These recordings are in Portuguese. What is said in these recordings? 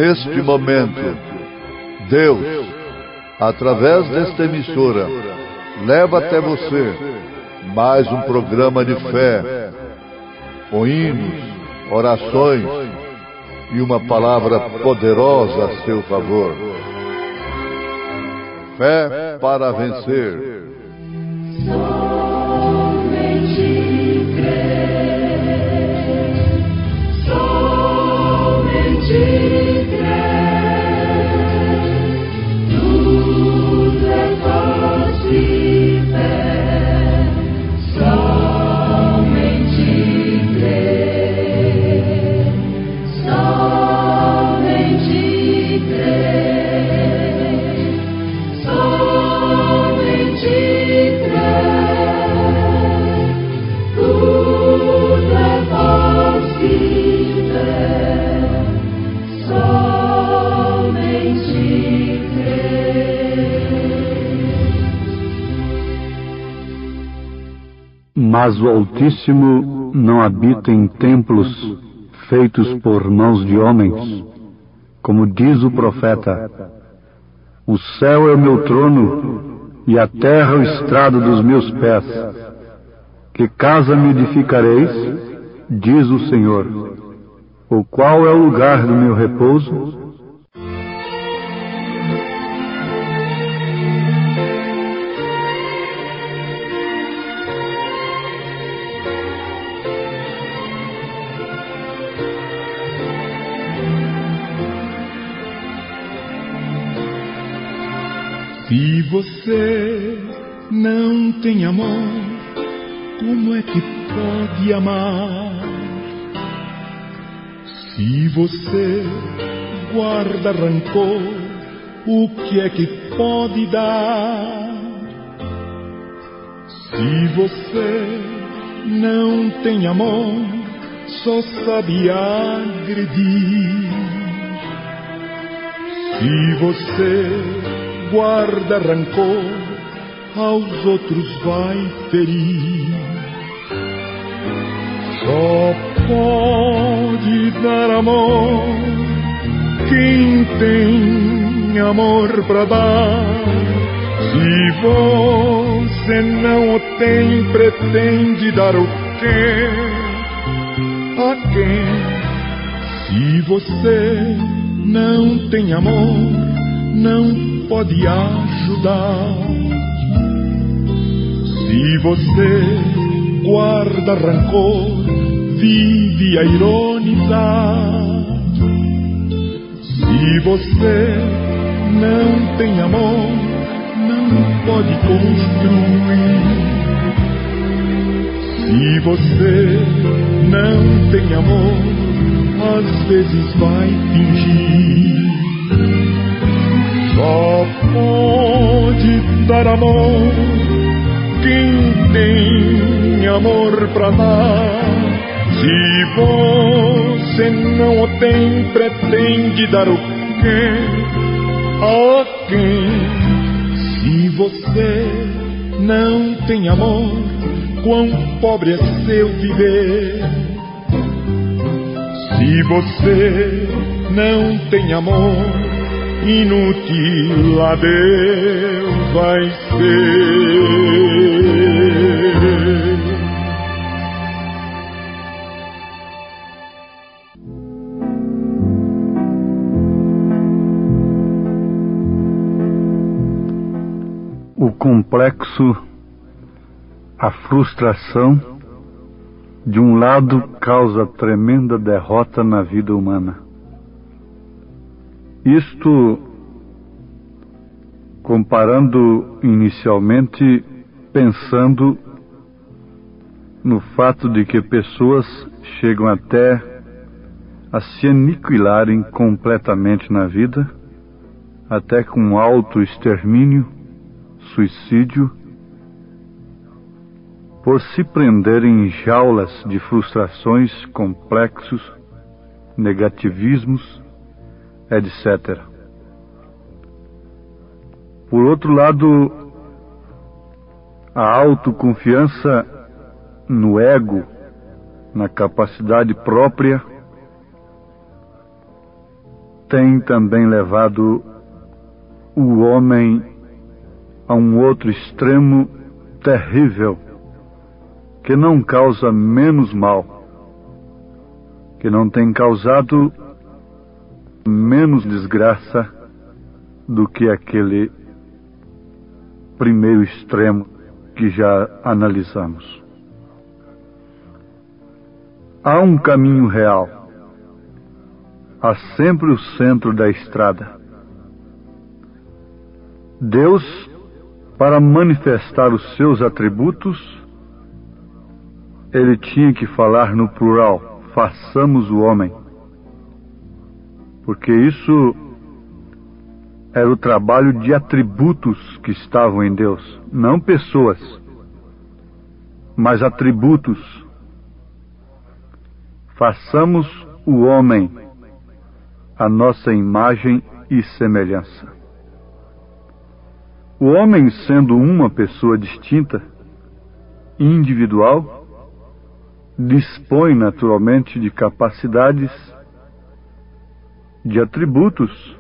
neste momento, Deus, através desta emissora, leva até você mais um programa de fé, com hinos, orações e uma palavra poderosa a seu favor. Fé para vencer. Mas o Altíssimo não habita em templos feitos por mãos de homens, como diz o profeta: o céu é o meu trono e a terra o estrado dos meus pés. Que casa me edificareis, diz o Senhor, ou qual é o lugar do meu repouso? Se você não tem amor, como é que pode amar? Se você guarda rancor, o que é que pode dar? Se você não tem amor, só sabe agredir. Se você guarda rancor, aos outros vai ferir. Só pode dar amor quem tem amor pra dar. Se você não o tem, pretende dar o quê? A quem? Se você não tem amor, não pode ajudar. Se você guarda rancor, vive a ironizar. Se você não tem amor, não pode construir. Se você não tem amor, às vezes vai fingir. Só pode dar amor quem tem amor pra dar. Se você não o tem, pretende dar o quê? A quem? Se você não tem amor, quão pobre é seu viver. Se você não tem amor, inútil a Deus vai ser. O complexo, a frustração, de um lado causa tremenda derrota na vida humana. Isto, comparando inicialmente, pensando no fato de que pessoas chegam até a se aniquilarem completamente na vida, até com autoextermínio, suicídio, por se prenderem em jaulas de frustrações, complexos, negativismos, etc. Por outro lado, a autoconfiança no ego, na capacidade própria, tem também levado o homem a um outro extremo terrível, que não causa menos mal, que não tem causado menos desgraça do que aquele primeiro extremo que já analisamos. Há um caminho real, há sempre o centro da estrada. Deus, para manifestar os seus atributos, ele tinha que falar no plural: façamos o homem, porque isso era o trabalho de atributos que estavam em Deus, não pessoas, mas atributos. Façamos o homem a nossa imagem e semelhança. O homem, sendo uma pessoa distinta, individual, dispõe naturalmente de capacidades, de atributos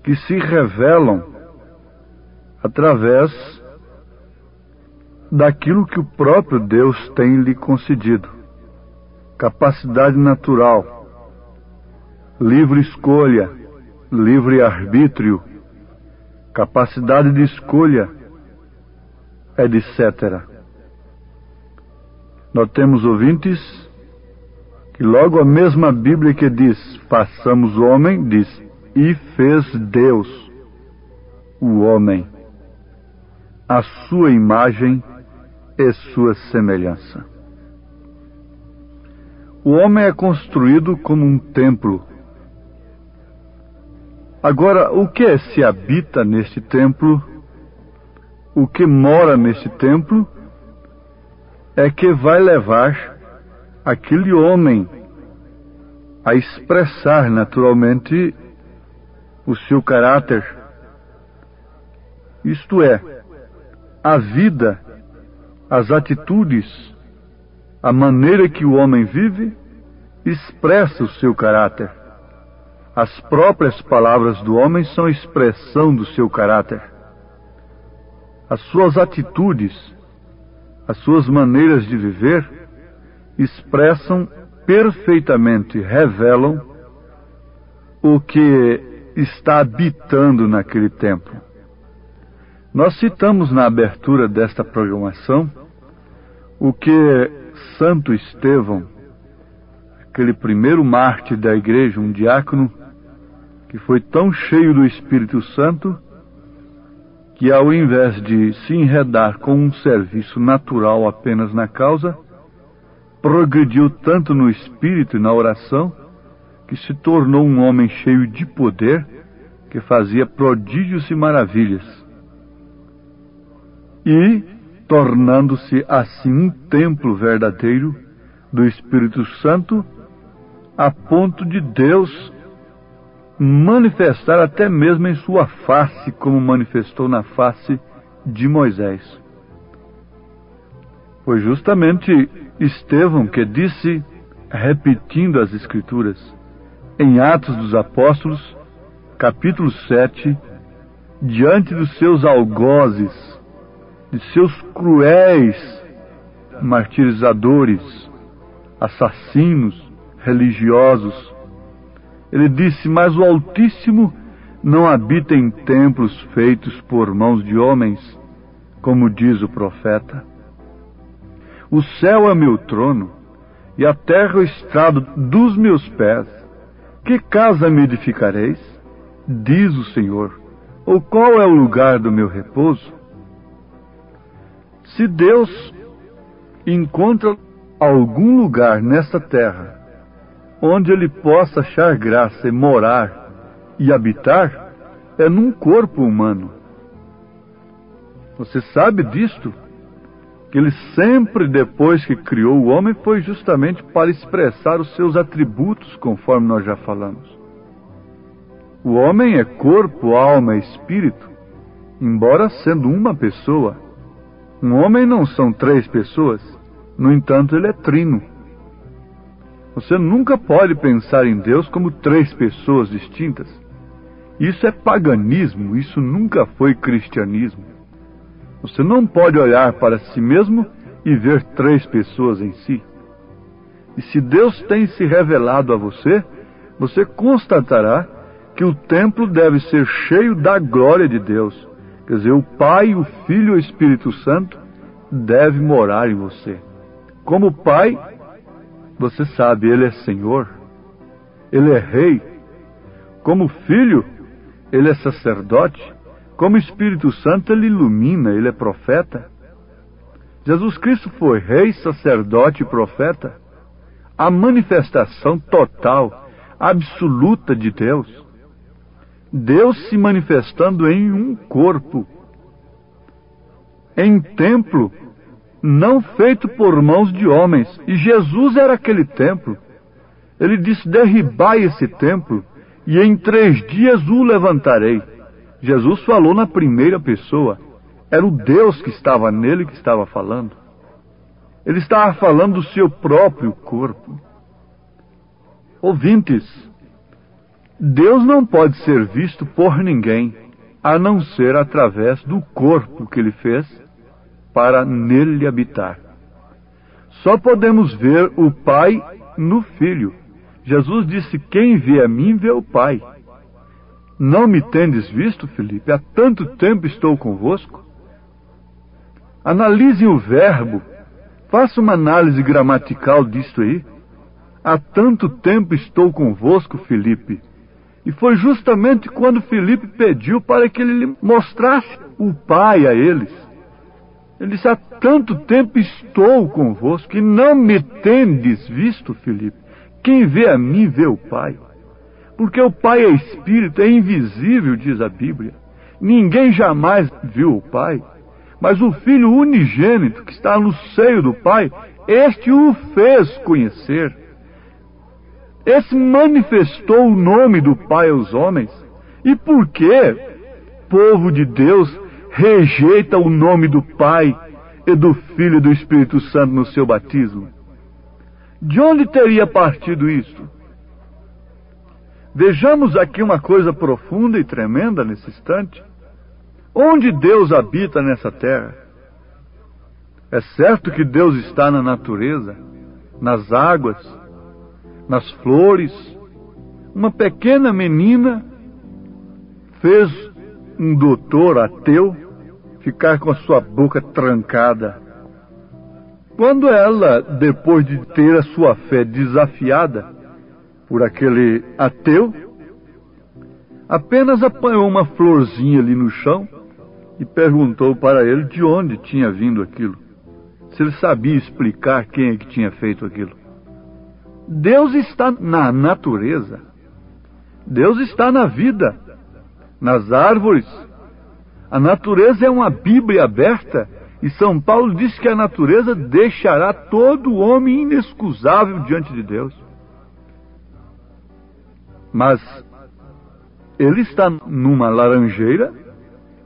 que se revelam através daquilo que o próprio Deus tem lhe concedido. Capacidade natural, livre escolha, livre arbítrio, capacidade de escolha, etc. Nós temos ouvintes que logo a mesma Bíblia que diz façamos o homem, diz e fez Deus o homem, a sua imagem e sua semelhança. O homem é construído como um templo. Agora, o que se habita neste templo, o que mora neste templo, é que vai levar aquele homem a expressar naturalmente o seu caráter. Isto é, a vida, as atitudes, a maneira que o homem vive, expressa o seu caráter. As próprias palavras do homem são expressão do seu caráter. As suas atitudes, as suas maneiras de viver, expressam perfeitamente, revelam o que está habitando naquele templo. Nós citamos na abertura desta programação o que Santo Estevão, aquele primeiro mártir da igreja, um diácono, que foi tão cheio do Espírito Santo, que ao invés de se enredar com um serviço natural apenas na causa, progrediu tanto no espírito e na oração, que se tornou um homem cheio de poder, que fazia prodígios e maravilhas. E, tornando-se assim um templo verdadeiro do Espírito Santo, a ponto de Deus manifestar até mesmo em sua face, como manifestou na face de Moisés. Foi justamente Estevão que disse, repetindo as Escrituras, em Atos dos Apóstolos, capítulo 7, diante dos seus algozes, de seus cruéis martirizadores, assassinos, religiosos, ele disse: mas o Altíssimo não habita em templos feitos por mãos de homens, como diz o profeta. O céu é meu trono, e a terra o estrado dos meus pés. Que casa me edificareis? Diz o Senhor. Ou qual é o lugar do meu repouso? Se Deus encontra algum lugar nesta terra onde ele possa achar graça e morar e habitar, é num corpo humano. Você sabe disto? Que ele sempre, depois que criou o homem, foi justamente para expressar os seus atributos, conforme nós já falamos. O homem é corpo, alma e espírito, embora sendo uma pessoa. Um homem não são três pessoas, no entanto ele é trino. Você nunca pode pensar em Deus como três pessoas distintas. Isso é paganismo, isso nunca foi cristianismo. Você não pode olhar para si mesmo e ver três pessoas em si. E se Deus tem se revelado a você, você constatará que o templo deve ser cheio da glória de Deus. Quer dizer, o Pai, o Filho e o Espírito Santo deve morar em você. Como Pai, você sabe, Ele é Senhor, Ele é Rei. Como Filho, Ele é sacerdote. Como Espírito Santo, Ele ilumina, Ele é profeta. Jesus Cristo foi Rei, sacerdote e profeta. A manifestação total, absoluta de Deus. Deus se manifestando em um corpo, em templo, não feito por mãos de homens. E Jesus era aquele templo. Ele disse: derribai esse templo, e em 3 dias o levantarei. Jesus falou na primeira pessoa. Era o Deus que estava nele que estava falando. Ele estava falando do seu próprio corpo. Ouvintes, Deus não pode ser visto por ninguém, a não ser através do corpo que Ele fez para nele habitar. Só podemos ver o Pai no Filho. Jesus disse: quem vê a mim, vê o Pai. Não me tendes visto, Filipe? Há tanto tempo estou convosco. Analisem o verbo. Faça uma análise gramatical disto aí. Há tanto tempo estou convosco, Filipe. E foi justamente quando Filipe pediu para que ele lhe mostrasse o Pai a eles. Ele disse: há tanto tempo estou convosco e não me tendes visto, Filipe. Quem vê a mim, vê o Pai. Porque o Pai é Espírito, é invisível, diz a Bíblia. Ninguém jamais viu o Pai. Mas o Filho unigênito, que está no seio do Pai, este o fez conhecer. Esse manifestou o nome do Pai aos homens. E por que, povo de Deus, rejeita o nome do Pai e do Filho e do Espírito Santo no seu batismo? De onde teria partido isto? Vejamos aqui uma coisa profunda e tremenda nesse instante. Onde Deus habita nessa terra? É certo que Deus está na natureza, nas águas, nas flores. Uma pequena menina fez um doutor ateu ficar com a sua boca trancada. Quando ela, depois de ter a sua fé desafiada por aquele ateu, apenas apanhou uma florzinha ali no chão e perguntou para ele de onde tinha vindo aquilo, se ele sabia explicar quem é que tinha feito aquilo. Deus está na natureza, Deus está na vida, nas árvores. A natureza é uma Bíblia aberta, e São Paulo diz que a natureza deixará todo homem inexcusável diante de Deus. Mas ele está numa laranjeira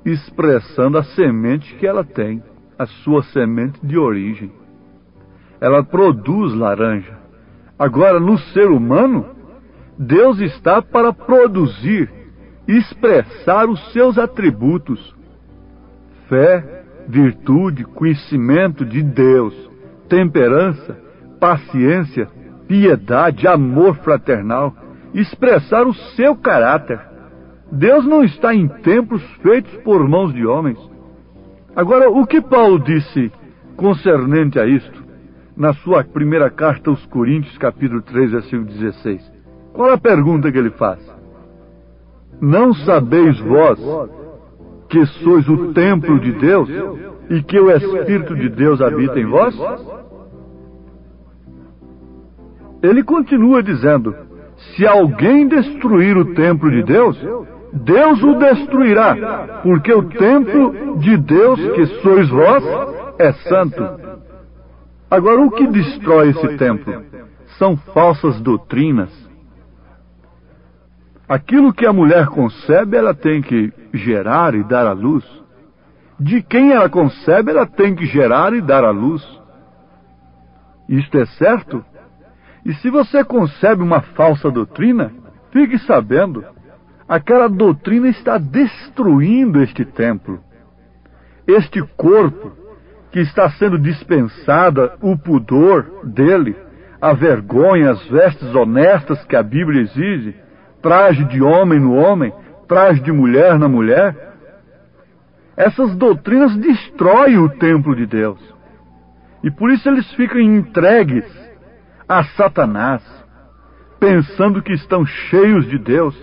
expressando a semente que ela tem, a sua semente de origem. Ela produz laranja. Agora, no ser humano, Deus está para produzir, expressar os seus atributos: fé, virtude, conhecimento de Deus, temperança, paciência, piedade, amor fraternal, expressar o seu caráter. Deus não está em templos feitos por mãos de homens. Agora, o que Paulo disse concernente a isto, na sua primeira carta aos Coríntios, capítulo 3, versículo 16? Qual é a pergunta que ele faz? Não sabeis vós que sois o templo de Deus e que o Espírito de Deus habita em vós? Ele continua dizendo: se alguém destruir o templo de Deus, Deus o destruirá, porque o templo de Deus, que sois vós, é santo. Agora, o que destrói esse templo? São falsas doutrinas. Aquilo que a mulher concebe, ela tem que gerar e dar à luz. De quem ela concebe, ela tem que gerar e dar à luz. Isto é certo? E se você concebe uma falsa doutrina, fique sabendo, aquela doutrina está destruindo este templo. Este corpo que está sendo dispensada o pudor dele, a vergonha, as vestes honestas que a Bíblia exige, traje de homem no homem, traje de mulher na mulher. Essas doutrinas destroem o templo de Deus. E por isso eles ficam entregues a Satanás, pensando que estão cheios de Deus,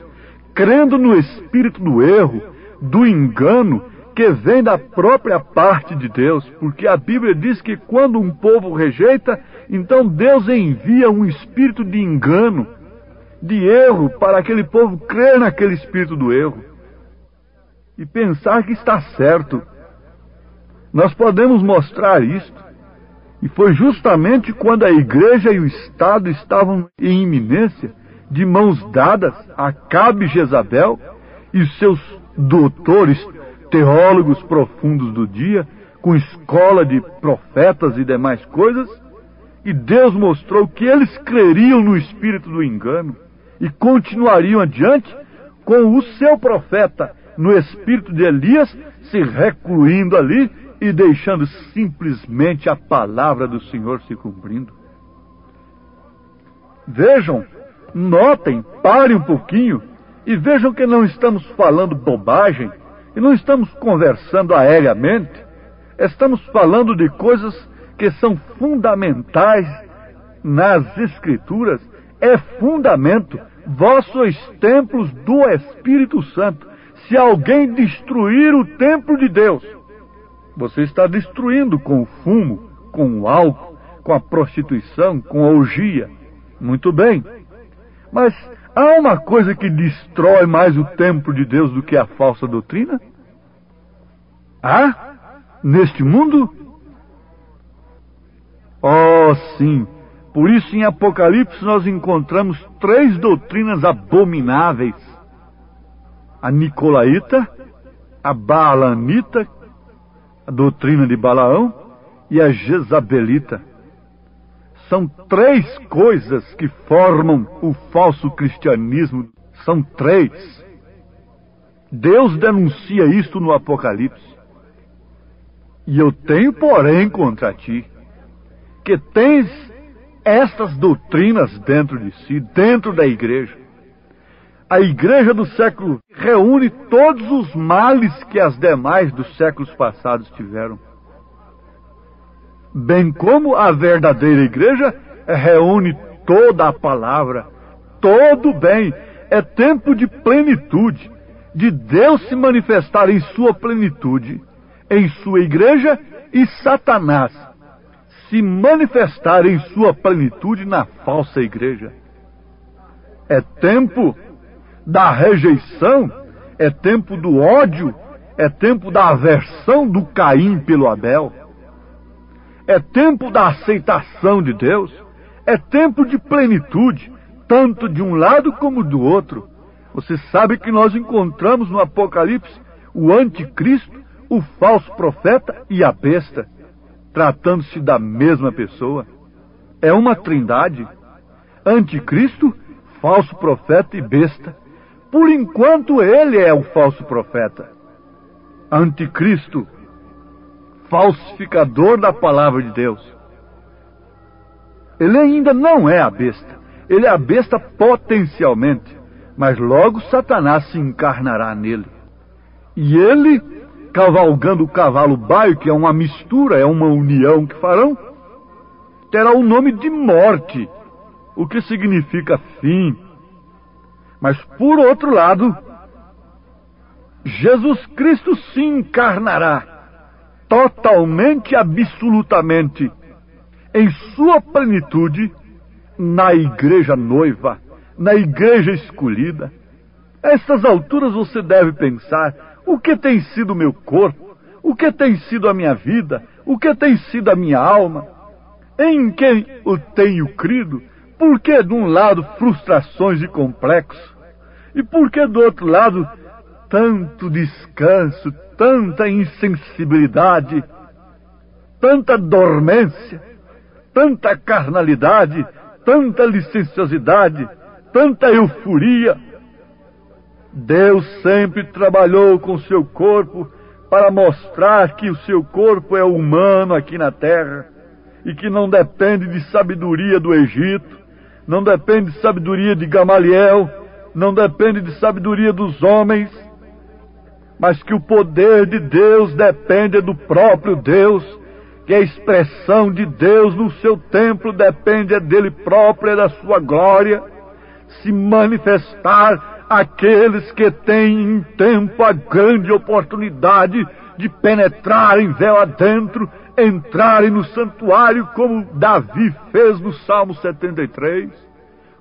crendo no espírito do erro, do engano, que vem da própria parte de Deus, porque a Bíblia diz que quando um povo rejeita, então Deus envia um espírito de engano, de erro, para aquele povo crer naquele espírito do erro e pensar que está certo. Nós podemos mostrar isto, e foi justamente quando a igreja e o Estado estavam em iminência, de mãos dadas, Acabe e Jezabel e seus doutores, teólogos profundos do dia, com escola de profetas e demais coisas, e Deus mostrou que eles creriam no espírito do engano e continuariam adiante com o seu profeta no espírito de Elias, se recluindo ali e deixando simplesmente a palavra do Senhor se cumprindo. Vejam, notem, parem um pouquinho e vejam que não estamos falando bobagem e não estamos conversando aéreamente. Estamos falando de coisas que são fundamentais nas Escrituras. É fundamento. Vós sois templos do Espírito Santo. Se alguém destruir o templo de Deus, você está destruindo com o fumo, com o álcool, com a prostituição, com a orgia. Muito bem. Mas há uma coisa que destrói mais o templo de Deus do que a falsa doutrina? Há? Neste mundo? Oh, sim. Por isso em Apocalipse nós encontramos 3 doutrinas abomináveis: a nicolaíta, a baalanita, a doutrina de Balaão, e a jezabelita. São 3 coisas que formam o falso cristianismo. São 3. Deus denuncia isto no Apocalipse. E eu tenho, porém, contra ti, que tens estas doutrinas dentro de si, dentro da igreja. A igreja do século reúne todos os males que as demais dos séculos passados tiveram. Bem como a verdadeira igreja reúne toda a palavra, todo o bem. É tempo de plenitude, de Deus se manifestar em sua plenitude, em sua igreja, e Satanás se manifestar em sua plenitude na falsa igreja. É tempo da rejeição, é tempo do ódio, é tempo da aversão do Caim pelo Abel. É tempo da aceitação de Deus, é tempo de plenitude, tanto de um lado como do outro. Você sabe que nós encontramos no Apocalipse o anticristo, o falso profeta e a besta, tratando-se da mesma pessoa. É uma trindade: anticristo, falso profeta e besta. Por enquanto ele é o falso profeta. Anticristo, falsificador da palavra de Deus. Ele ainda não é a besta. Ele é a besta potencialmente, mas logo Satanás se encarnará nele. E ele, cavalgando o cavalo baio, que é uma mistura, é uma união que farão, terá o nome de morte, o que significa fim. Mas por outro lado, Jesus Cristo se encarnará totalmente, absolutamente, em sua plenitude, na igreja noiva, na igreja escolhida. A estas alturas você deve pensar: o que tem sido o meu corpo? O que tem sido a minha vida? O que tem sido a minha alma? Em quem eu tenho crido? Por que de um lado frustrações e complexos? E por que do outro lado tanto descanso, tanta insensibilidade, tanta dormência, tanta carnalidade, tanta licenciosidade, tanta euforia. Deus sempre trabalhou com o seu corpo para mostrar que o seu corpo é humano aqui na terra e que não depende de sabedoria do Egito, não depende de sabedoria de Gamaliel, não depende de sabedoria dos homens, mas que o poder de Deus depende do próprio Deus, que a expressão de Deus no seu templo depende dele próprio e da sua glória, se manifestar àqueles que têm em tempo a grande oportunidade de penetrarem véu adentro, entrarem no santuário, como Davi fez no Salmo 73,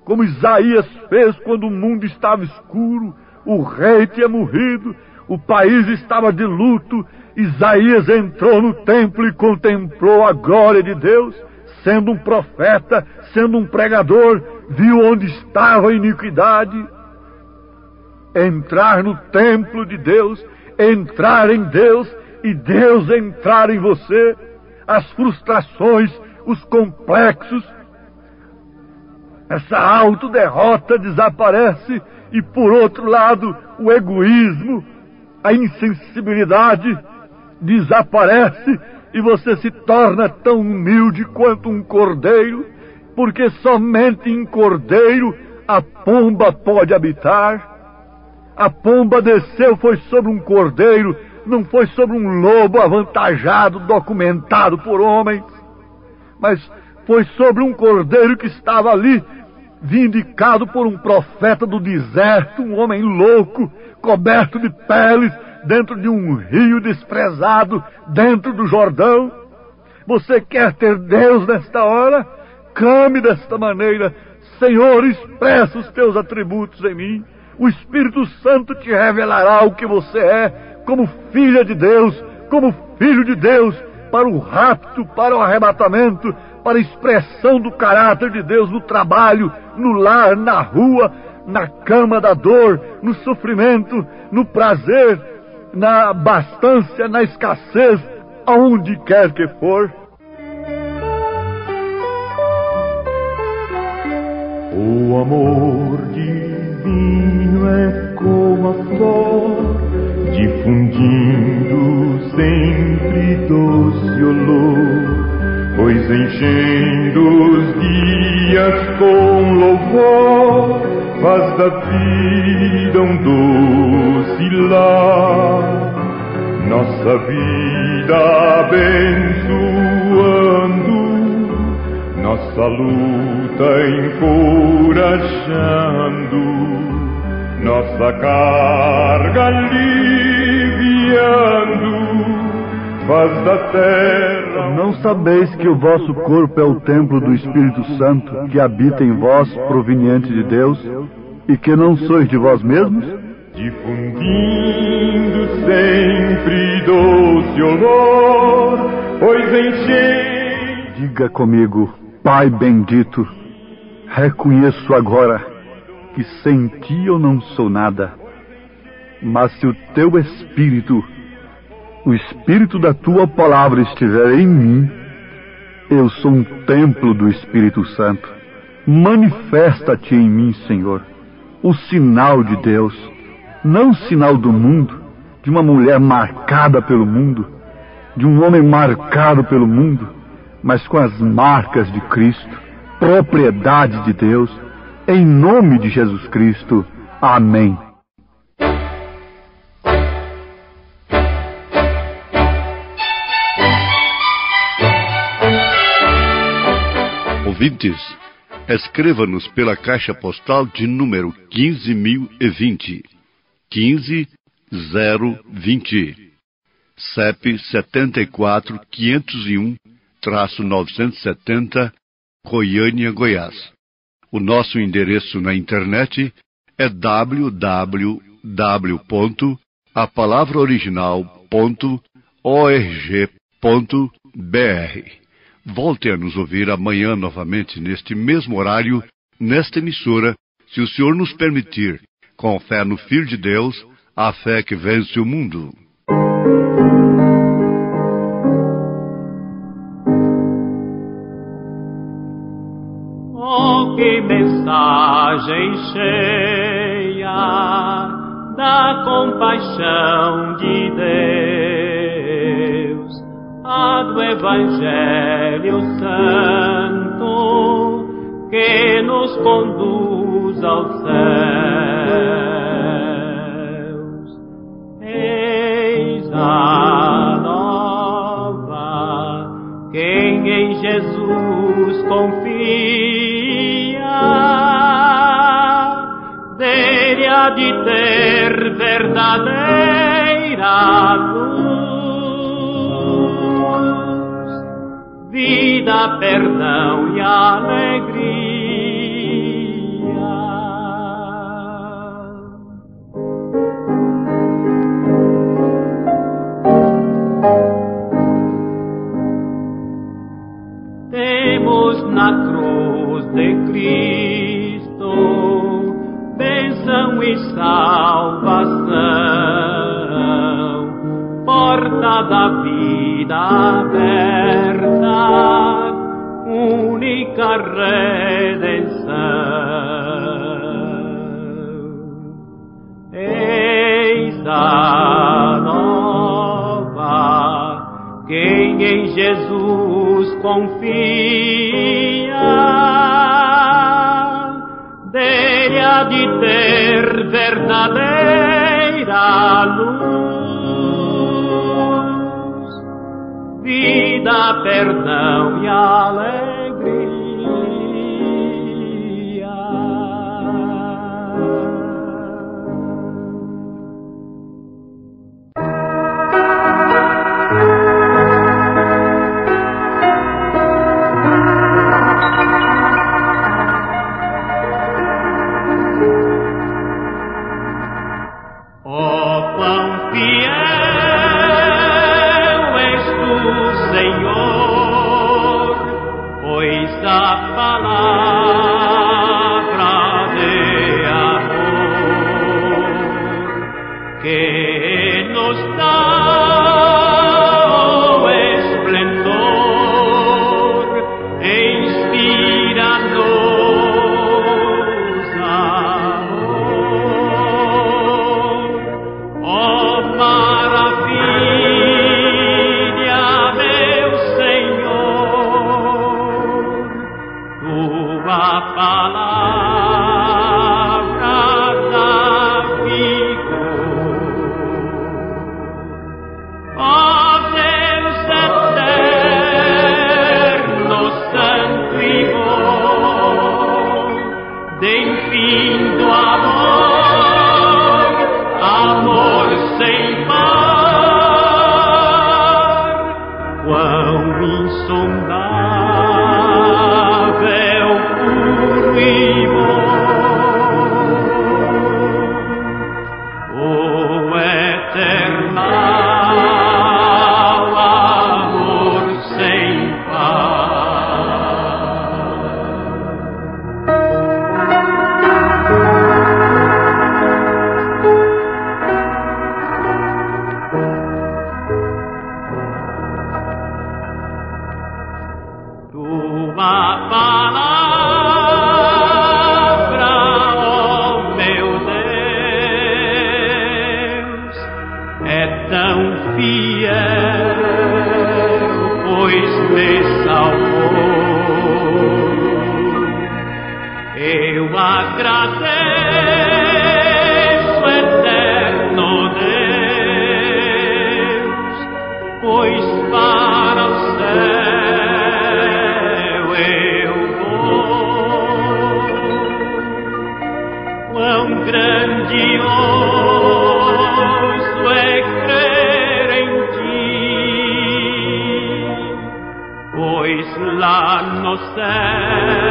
como Isaías fez quando o mundo estava escuro, o rei tinha morrido, o país estava de luto. Isaías entrou no templo e contemplou a glória de Deus, sendo um profeta, sendo um pregador, viu onde estava a iniquidade. Entrar no templo de Deus, entrar em Deus e Deus entrar em você, as frustrações, os complexos, essa autoderrota desaparece e, por outro lado, o egoísmo, a insensibilidade desaparece e você se torna tão humilde quanto um cordeiro, porque somente em cordeiro a pomba pode habitar. A pomba desceu, foi sobre um cordeiro, não foi sobre um lobo avantajado, documentado por homens, mas foi sobre um cordeiro que estava ali, vindicado por um profeta do deserto, um homem louco, coberto de peles, dentro de um rio desprezado, dentro do Jordão. Você quer ter Deus nesta hora? Clame desta maneira: Senhor, expressa os teus atributos em mim. O Espírito Santo te revelará o que você é, como filha de Deus, como filho de Deus, para o rapto, para o arrebatamento, para a expressão do caráter de Deus no trabalho, no lar, na rua, na cama da dor, no sofrimento, no prazer, na abastança, na escassez, aonde quer que for. O amor divino é como a flor, difundindo sempre doce olor, pois enchendo os dias com louvor, faz da vida um doce lar. Nossa vida abençoando, nossa luta encorajando, nossa carga aliviando, faz da terra. Não sabeis que o vosso corpo é o templo do Espírito Santo, que habita em vós, proveniente de Deus, e que não sois de vós mesmos? Difundindo sempre doce olor, pois enchei. Diga comigo: Pai bendito, reconheço agora que sem ti eu não sou nada, mas se o teu Espírito, o Espírito da tua palavra estiver em mim, eu sou um templo do Espírito Santo. Manifesta-te em mim, Senhor, o sinal de Deus, não o sinal do mundo, de uma mulher marcada pelo mundo, de um homem marcado pelo mundo, mas com as marcas de Cristo, propriedade de Deus, em nome de Jesus Cristo. Amém. Ouvintes, escreva-nos pela caixa postal de número 15.020, 15020, CEP 74501-970, Goiânia, Goiás. O nosso endereço na internet é www.apalavraoriginal.org.br. Volte a nos ouvir amanhã novamente neste mesmo horário, nesta emissora, se o Senhor nos permitir, com fé no Filho de Deus, a fé que vence o mundo. Oh mensagem cheia da compaixão de Deus, a do Evangelho Santo que nos conduz aos céus. Eis a nova, quem em Jesus confia, dele há de ter verdadeira luz, vida, perdão e alegria. Temos na cruz de Cristo bênção e salvação, porta da vida aberta, única redenção. Eis a nova, quem em Jesus confia, dele há de ter verdadeira luz, vida, perdão e alegria. Lá no céu